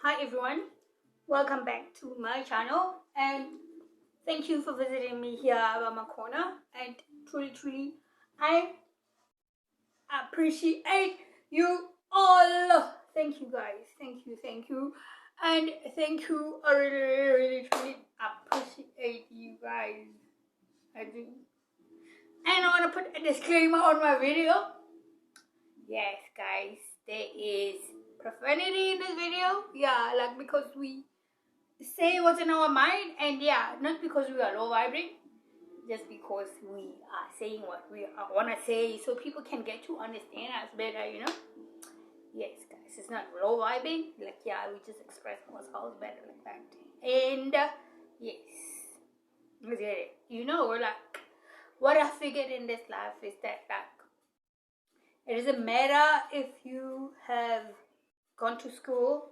Hi everyone, welcome back to my channel and thank you for visiting me here at my corner, and truly I appreciate you all. Thank you guys, thank you, and thank you. I really truly appreciate you guys. I do. And I want to put a disclaimer on my video. Yes guys, there is profanity in this video. Yeah, like because we say what's in our mind, and yeah, not because we are low vibrating, just because we are saying what we want to say so people can get to understand us better, you know. Yes guys, it's not low vibing, like yeah, we just express ourselves better like that. And yes, let's get it. You know, like what I figured in this life is that like it doesn't matter if you have gone to school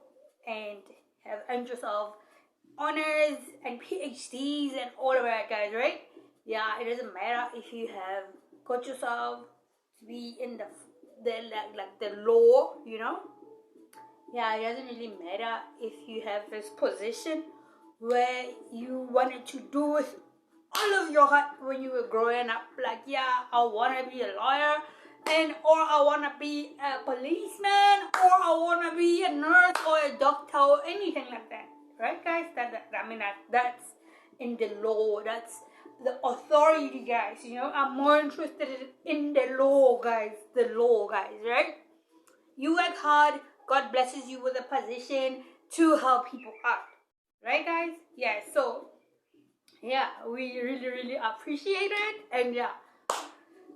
and have earned yourself honors and PhDs and all of that, guys, right? Yeah, it doesn't matter if you have got yourself to be in the like the law, you know. Yeah, it doesn't really matter if you have this position where you wanted to do with all of your heart when you were growing up. Like, yeah, I want to be a lawyer, or I want to be a policeman, or I want to be a nurse or a doctor or anything like that. Right, guys? That's in the law. That's the authority, guys. You know, I'm more interested in the law, guys. The law, guys, right? You work hard, God blesses you with a position to help people out. Right, guys? Yeah, so, yeah, we really appreciate it. And yeah,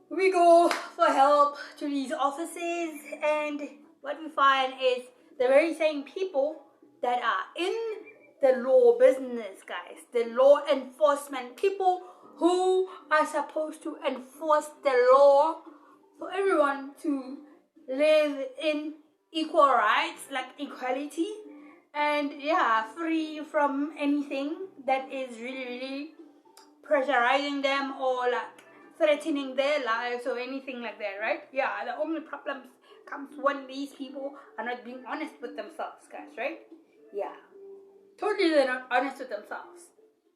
we go for help to these offices, and what we find is the very same people that are in the law business, guys, the law enforcement people who are supposed to enforce the law for everyone to live in equal rights, like equality, and yeah, free from anything that is really pressurizing them or like threatening their lives or anything like that, right? Yeah, the only problem comes when these people are not being honest with themselves, guys, right? Yeah, totally they're not honest with themselves.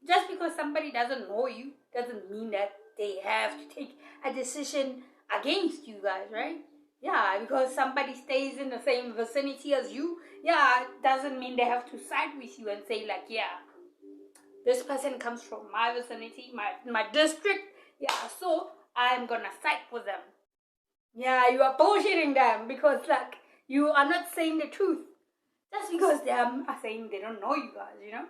Just because somebody doesn't know you doesn't mean that they have to take a decision against you, guys, right? Yeah, because somebody stays in the same vicinity as you, yeah, doesn't mean they have to side with you and say like, yeah, this person comes from my vicinity, my district, yeah, so I'm gonna side with them. Yeah, you are bullshitting them because like you are not saying the truth. Just because they are saying they don't know you guys, you know.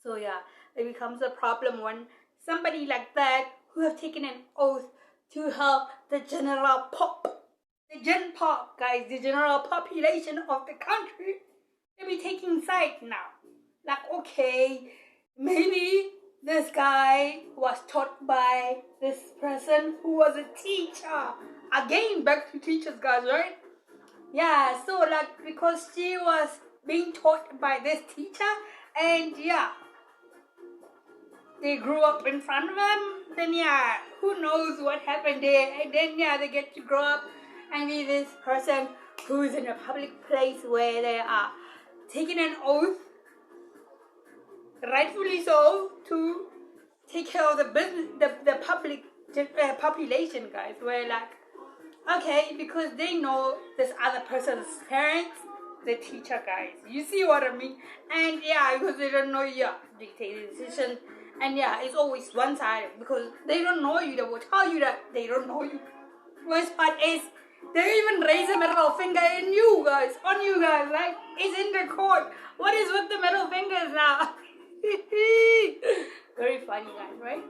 So yeah, it becomes a problem when somebody like that who have taken an oath to help the general guys, the general population of the country, they be taking sides now. Like, okay, maybe this guy was taught by this person who was a teacher. Again, back to teachers, guys, right? Yeah, so like because she was being taught by this teacher, and yeah, they grew up in front of them, then yeah, who knows what happened there, and then yeah, they get to grow up and be this person who's in a public place where they are taking an oath, rightfully so, to take care of the business, the public population, guys, where like, okay, because they know this other person's parents, the teacher, guys. You see what I mean? And yeah, because they don't know you, dictate the decision. And yeah, it's always one-sided because they don't know you. They will tell you that they don't know you. Worst part is they even raise a middle finger in you guys, on you guys. Like, it's in the court. What is with the middle fingers now? Very funny, guys, right?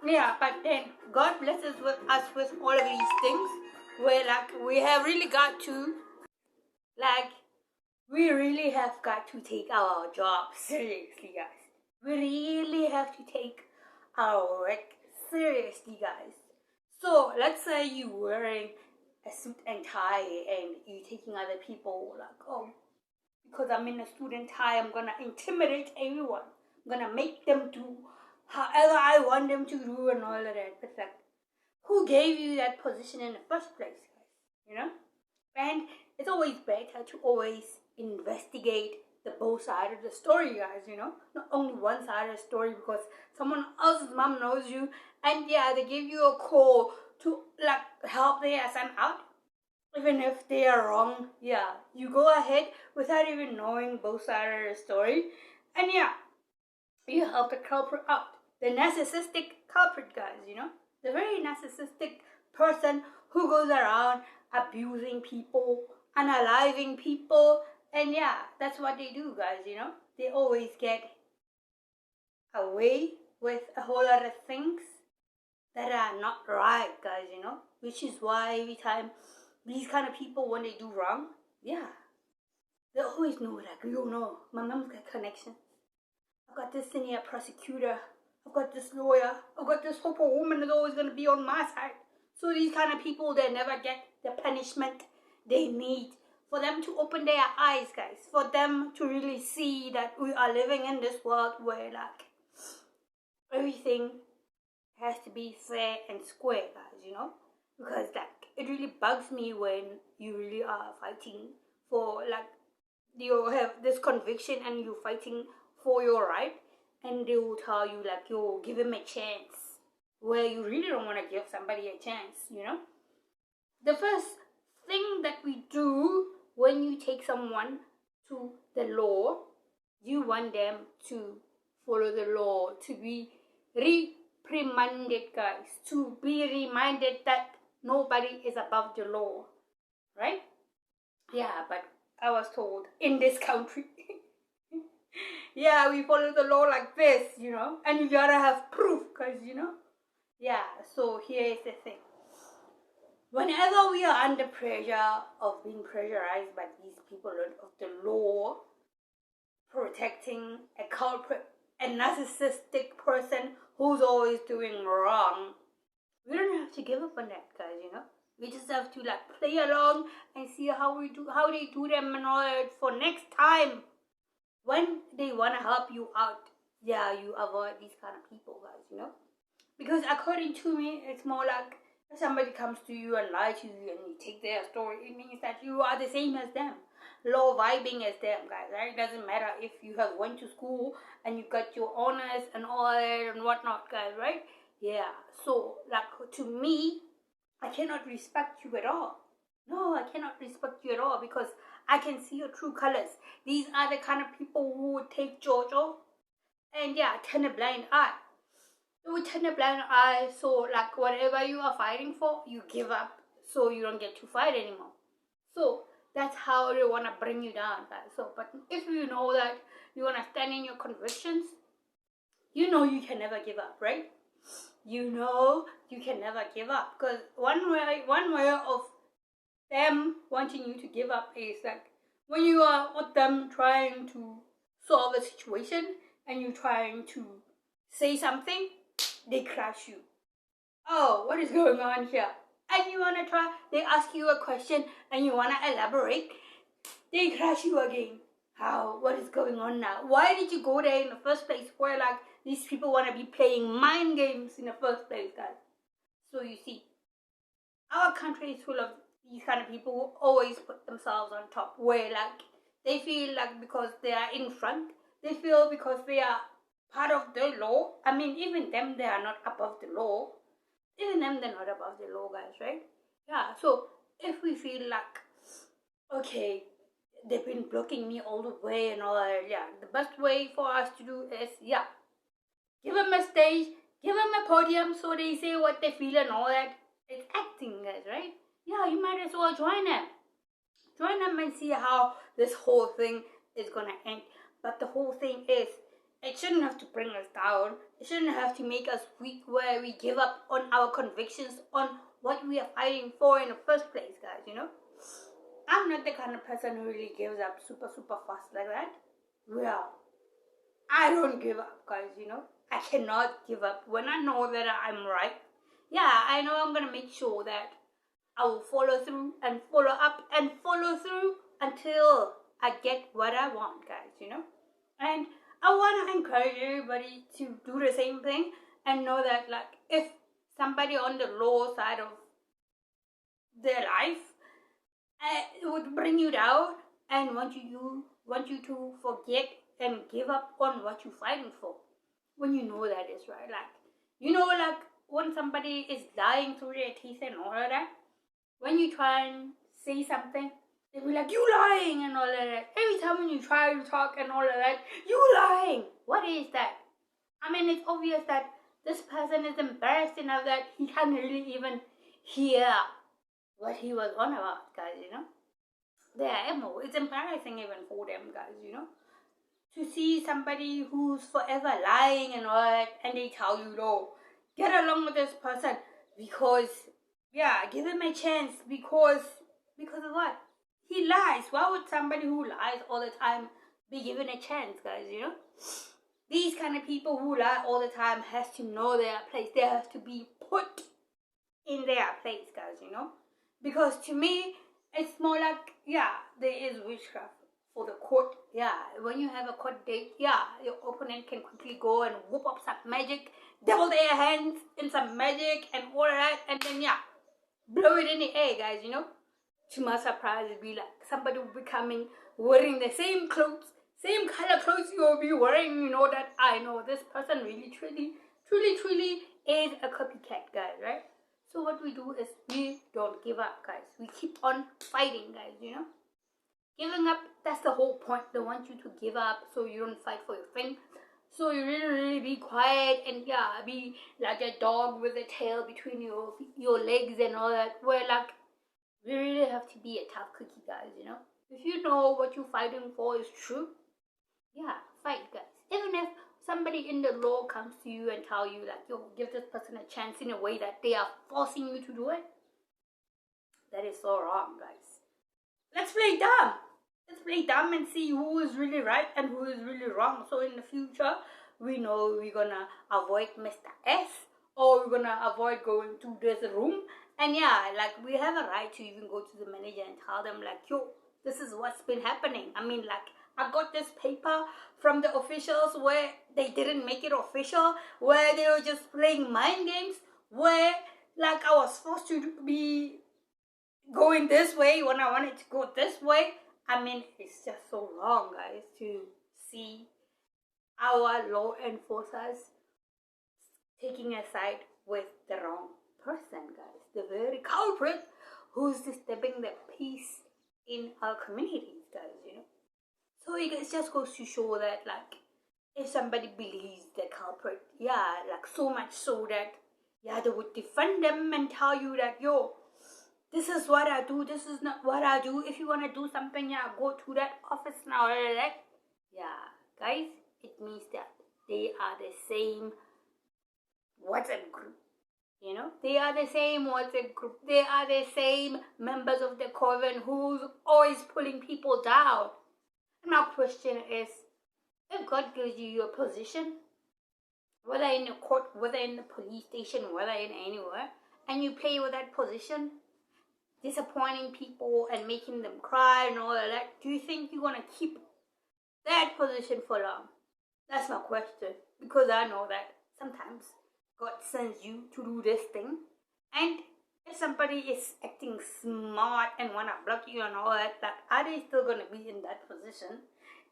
Yeah, but then God blesses us with all of these things where like we have really got to, like, we really have got to take our job seriously, guys. We really have to take our work seriously, guys. So let's say you're wearing a suit and tie and you're taking other people like, oh, because I'm in a suit and tie, I'm gonna intimidate everyone. I'm gonna make them do however I want them to do and all of that. But like, who gave you that position in the first place, guys? You know? And it's always better to always investigate both sides of the story, guys, you know, not only one side of the story, because someone else's mom knows you, and yeah, they give you a call to like help their son out, even if they are wrong. Yeah, you go ahead without even knowing both sides of the story, and yeah, you help the culprit out, the narcissistic culprit, guys, you know, the very narcissistic person who goes around abusing people, analyzing people, and yeah, that's what they do, guys, you know. They always get away with a whole lot of things that are not right, guys, you know, which is why every time these kind of people, when they do wrong, yeah, they always know, like, you know, my mom's got connections. I've got this senior prosecutor, I've got this lawyer, I've got this hope a woman is always going to be on my side. So these kind of people, they never get the punishment they need for them to open their eyes, guys, for them to really see that we are living in this world where, like, everything has to be fair and square, guys, you know, because, like, it really bugs me when you really are fighting for, like, you have this conviction and you're fighting for your right, and they will tell you, like, yo, give him a chance, where you really don't want to give somebody a chance, you know. The first thing that we do when you take someone to the law, you want them to follow the law, to be reprimanded, guys, to be reminded that nobody is above the law, right? Yeah, but I was told in this country, yeah, we follow the law like this, you know, and you gotta have proof, because, you know, yeah, so here is the thing. Whenever we are under pressure of being pressurized by these people of the law, protecting a culprit, a narcissistic person who's always doing wrong, we don't have to give up on that, guys, you know. We just have to, like, play along and see how they do them and all that for next time. When they want to help you out, yeah, you avoid these kind of people, guys, you know. Because according to me, it's more like if somebody comes to you and lies to you and you take their story, it means that you are the same as them. Low vibing as them, guys, right? It doesn't matter if you have went to school and you got your honors and all that and whatnot, guys, right? Yeah, so, like, to me, I cannot respect you at all. No, I cannot respect you at all, because I can see your true colors. These are the kind of people who would take Jojo and, yeah, turn a blind eye. You would turn a blind eye, so, like, whatever you are fighting for, you give up, so you don't get to fight anymore. So that's how they want to bring you down, guys. So, but if you know that you want to stand in your convictions, you know you can never give up, right? You know you can never give up, because one way of them wanting you to give up is like when you are with them trying to solve a situation and you're trying to say something, they crush you. Oh, what is going on here? And you want to try, they ask you a question and you want to elaborate, they crush you again. How? What is going on now? Why did you go there in the first place, where, like, these people want to be playing mind games in the first place, guys? So you see, our country is full of these kind of people who always put themselves on top, where, like, they feel like because they are in front, they feel because they are part of the law. I mean, even them, they are not above the law. Even them, they're not above the law, guys, right? Yeah, so if we feel like, okay, they've been blocking me all the way and all that, yeah, the best way for us to do is, yeah, give them a stage, give them a podium so they say what they feel and all that. It's acting, guys, right? Yeah, you might as well join them. Join them and see how this whole thing is gonna end. But the whole thing is, it shouldn't have to bring us down. It shouldn't have to make us weak, where we give up on our convictions, on what we are fighting for in the first place, guys, you know. I'm not the kind of person who really gives up super fast like that. Well, I don't give up, guys, you know. I cannot give up when I know that I'm right. Yeah, I know I'm gonna make sure that I will follow through and follow up and follow through until I get what I want, guys, you know. And I want to encourage everybody to do the same thing and know that, like, if somebody on the low side of their life would bring you down and want you want you to forget and give up on what you're fighting for. When you know that is right. Like, you know, like when somebody is lying through their teeth and all of that, when you try and say something, they'll be like, you lying and all of that. Every time when you try to talk and all of that, you lying. What is that? I mean, it's obvious that this person is embarrassed enough that he can't really even hear what he was on about, guys, you know. It's embarrassing even for them, guys, you know. To see somebody who's forever lying and all that, and they tell you, no, get along with this person because, yeah, give him a chance because of what? He lies. Why would somebody who lies all the time be given a chance, guys, you know? These kind of people who lie all the time has to know their place. They have to be put in their place, guys, you know? Because to me, it's more like, yeah, there is witchcraft for the court. Yeah, when you have a court date, yeah, your opponent can quickly go and whoop up some magic, double their hands in some magic and all that, and then, yeah, blow it in the air, guys, you know? To my surprise, it'd be like somebody will be coming wearing the same clothes, same color clothes you will be wearing, you know, that I know this person really, truly is a copycat, guys, right? So what we do is we don't give up, guys. We keep on fighting, guys, you know? Giving up, that's the whole point. They want you to give up so you don't fight for your thing. So you really be quiet and, yeah, be like a dog with a tail between your legs and all that. Where, like, we really have to be a tough cookie, guys, you know? If you know what you're fighting for is true, yeah, fight, guys. Even if somebody in the law comes to you and tell you, like, yo, give this person a chance in a way that they are forcing you to do it, that is so wrong, guys. Let's play dumb. Let's play dumb and see who is really right and who is really wrong. So in the future, we know we're gonna avoid Mr. S, or we're gonna avoid going to this room. And yeah, like, we have a right to even go to the manager and tell them, like, yo, this is what's been happening. I mean, like, I got this paper from the officials where they didn't make it official, where they were just playing mind games, where, like, I was supposed to be going this way when I wanted to go this way. I mean, it's just so wrong, guys, to see our law enforcers taking a side with the wrong person, guys. The very culprit who's disturbing the peace in our communities, guys, you know. So it just goes to show that, like, if somebody believes the culprit, yeah, like, so much so that, yeah, they would defend them and tell you that, yo, this is what I do, this is not what I do. If you want to do something, yeah, go to that office now, right? Yeah, guys, it means that they are the same WhatsApp group. You know, they are the same WhatsApp group. They are the same members of the coven who's always pulling people down. And my question is, if God gives you your position, whether in the court, whether in the police station, whether in anywhere, and you play with that position, disappointing people and making them cry and all of that, do you think you're going to keep that position for long? That's my question. Because I know that sometimes God sends you to do this thing, and if somebody is acting smart and want to block you and all that, are they still going to be in that position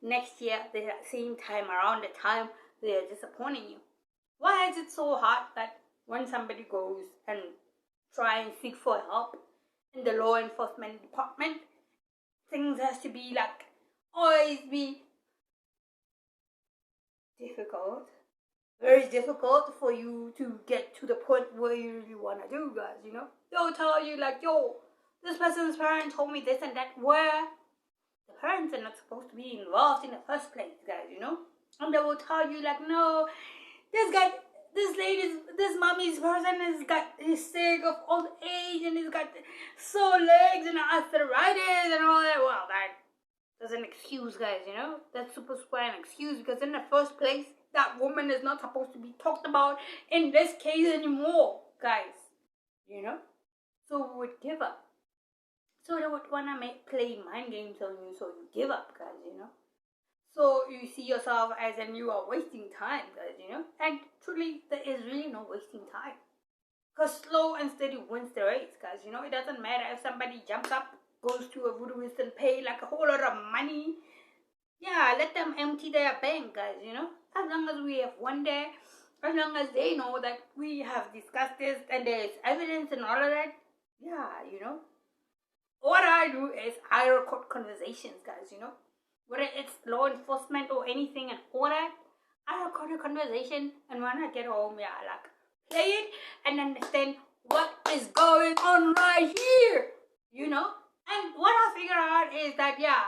next year, the same time, around the time they are disappointing you? Why is it so hard that when somebody goes and try and seek for help in the law enforcement department, things has to be like, always be difficult, very difficult for you to get to the point where you really want to do, guys, you know? They'll tell you, like, yo, this person's parent told me this and that, where the parents are not supposed to be involved in the first place, guys, you know? And they will tell you, like, no, this mommy's person has got his sick of old age and he's got sore legs and arthritis and all that. Well, that's an excuse, guys, you know? That's super an excuse, because in the first place, that woman is not supposed to be talked about in this case anymore, guys, you know? So we would give up. So they would want to play mind games on you, so you give up, guys, you know? So you see yourself as in you are wasting time, guys, you know? And truly, there is really no wasting time. Because slow and steady wins the race, guys, you know? It doesn't matter if somebody jumps up, goes to a voodooist and pay like a whole lot of money let them empty their bank, guys, you know. As long as we have one day, as long as they know that we have discussed this and there's evidence and all of that, yeah, you know. What I do is I record conversations, guys, you know. Whether it's law enforcement or anything and all that, I record a conversation, and when I get home, yeah, I like play it and understand what is going on right here, you know. And what I figure out is that, yeah,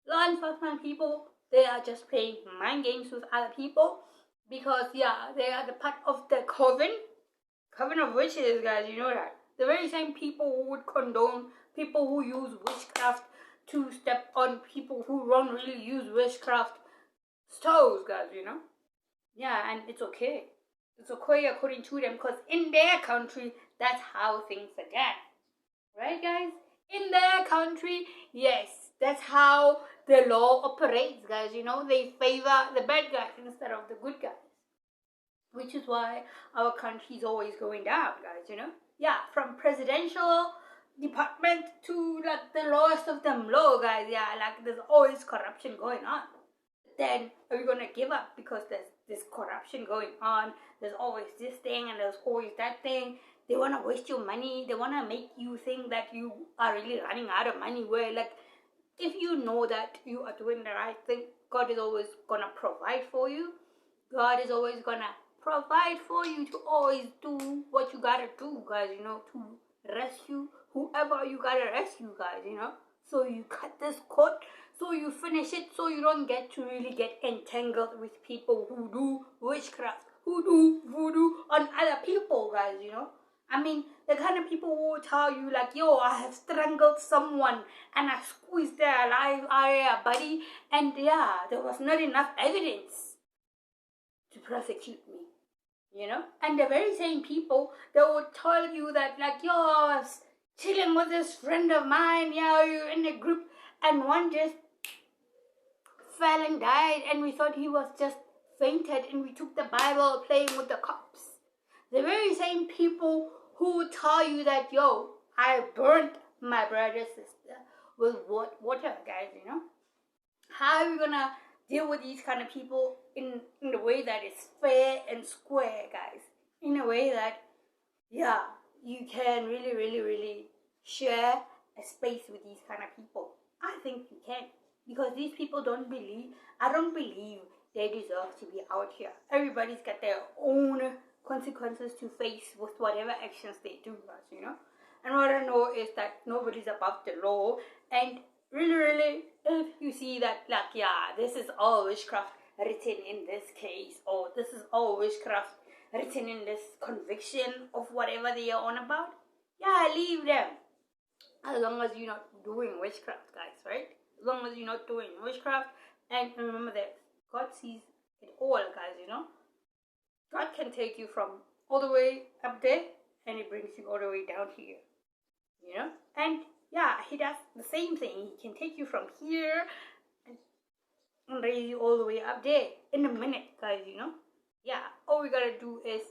law enforcement people, they are just playing mind games with other people because, yeah, they are the part of the coven of witches, guys, you know that. The very same people who would condone people who use witchcraft to step on people who don't really use witchcraft toes, guys, you know. Yeah, and it's okay. It's okay according to them because in their country, that's how things are done. Right, guys? In their country, yes, that's how the law operates, guys. You know, they favor the bad guys instead of the good guys. Which is why our country is always going down, guys, you know? Yeah, from presidential department to, like, the lowest of them low, guys. Yeah, like, there's always corruption going on. Then are we gonna give up because there's this corruption going on? There's always this thing and there's always that thing. They want to waste your money. They want to make you think that you are really running out of money. Where, like, if you know that you are doing the right thing, God is always gonna provide for you. God is always gonna provide for you to always do what you gotta do, guys, you know, to rescue whoever you gotta rescue, guys, you know. So you cut this cord, so you finish it, so you don't get to really get entangled with people who do witchcraft, who do voodoo on other people, guys, you know. I mean, the kind of people who will tell you, like, yo, I have strangled someone and I squeezed their alive area, buddy, and yeah, there was not enough evidence to prosecute me, you know. And the very same people that would tell you that, like, yo, I was chilling with this friend of mine, yeah, you're in a group, and one just fell and died, and we thought he was just fainted, and we took the Bible playing with the cops. The very same people who would tell you that, yo, I burnt my brother, sister with water, guys, you know. How are we gonna deal with these kind of people in the way that is fair and square, guys? In a way that, yeah, you can really, really, really share a space with these kind of people. I think you can. Because these people don't believe, I don't believe they deserve to be out here. Everybody's got their own consequences to face with whatever actions they do, guys, you know. And what I know is that nobody's above the law. And really, really, if you see that, like, yeah, this is all witchcraft written in this case, or this is all witchcraft written in this conviction of whatever they are on about, yeah, leave them. As long as you're not doing witchcraft, guys, right? As long as you're not doing witchcraft. And remember that God sees it all, guys, you know. God can take you from all the way up there and He brings you all the way down here, you know. And yeah, He does the same thing. He can take you from here and raise you all the way up there in a minute, guys, you know. Yeah, all we gotta do is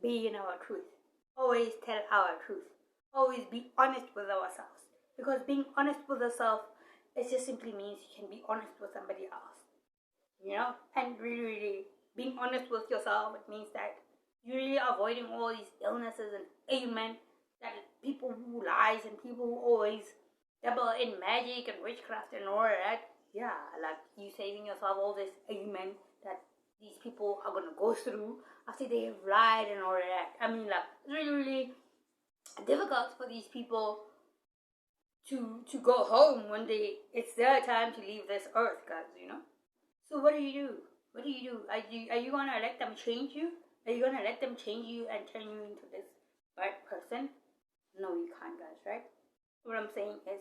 be in our truth. Always tell our truth. Always be honest with ourselves. Because being honest with yourself, it just simply means you can be honest with somebody else, you know. And really, really being honest with yourself, it means that you're really avoiding all these illnesses and ailments that people who lies and people who always dabble in magic and witchcraft and all that. Yeah, like you saving yourself all this ailment that these people are gonna go through after they have lied and all that. I mean, like, it's really, really difficult for these people to go home when it's their time to leave this earth, guys, you know. So what do you do? What do you do? Are you gonna let them change you? Are you gonna let them change you and turn you into this bad person? No, you can't, guys, right? What I'm saying is,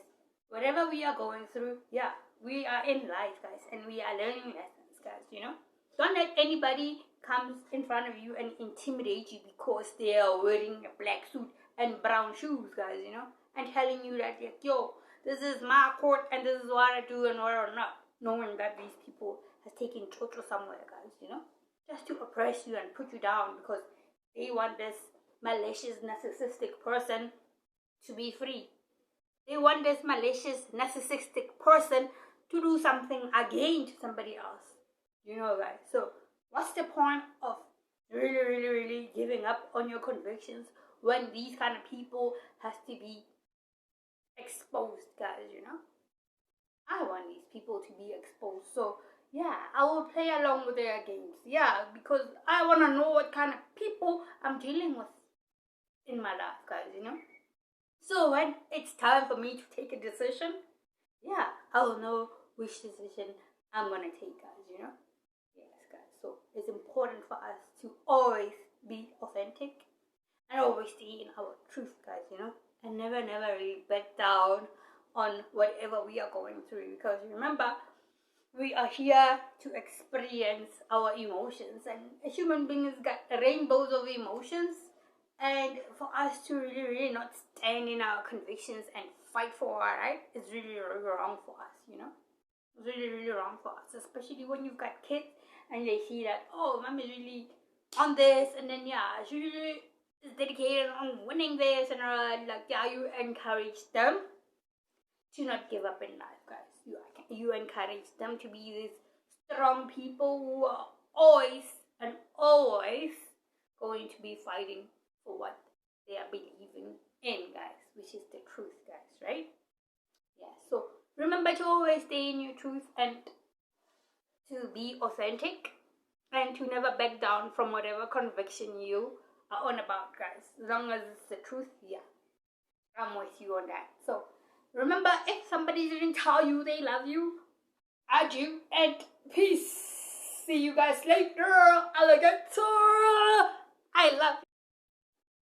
whatever we are going through, yeah, we are in life, guys, and we are learning lessons, guys, you know. Don't let anybody come in front of you and intimidate you because they are wearing a black suit and brown shoes, guys, you know, and telling you that, like, yo, this is my court and this is what I do and what or not, knowing that these people has taken church somewhere, guys, you know, just to oppress you and put you down because they want this malicious, narcissistic person to be free. They want this malicious, narcissistic person to do something again to somebody else. You know, guys. So what's the point of really giving up on your convictions when these kind of people has to be exposed, guys, you know? I want these people to be exposed. So yeah, I will play along with their games. Yeah, because I want to know what kind of people I'm dealing with in my life, guys, you know? So when it's time for me to take a decision, yeah, I will know which decision I'm going to take, guys, you know? Yes, guys. So it's important for us to always be authentic and always stay in our truth, guys, you know? And never really back down on whatever we are going through. Because remember, we are here to experience our emotions. And a human being has got rainbows of emotions. And for us to really not stand in our convictions and fight for our right is really wrong for us, you know? It's really wrong for us, especially when you've got kids and they see that, oh, mom is really on this, and then yeah, she really is dedicated on winning this, and like yeah, you encourage them to not give up in life, guys. You encourage them to be these strong people who are always going to be fighting for what they are believing in, guys, which is the truth, guys, right? Yeah, so remember to always stay in your truth and to be authentic and to never back down from whatever conviction you are on about, guys. As long as it's the truth, yeah, I'm with you on that. So remember, if somebody didn't tell you they love you, adieu and peace. See you guys later, alligator. I love you.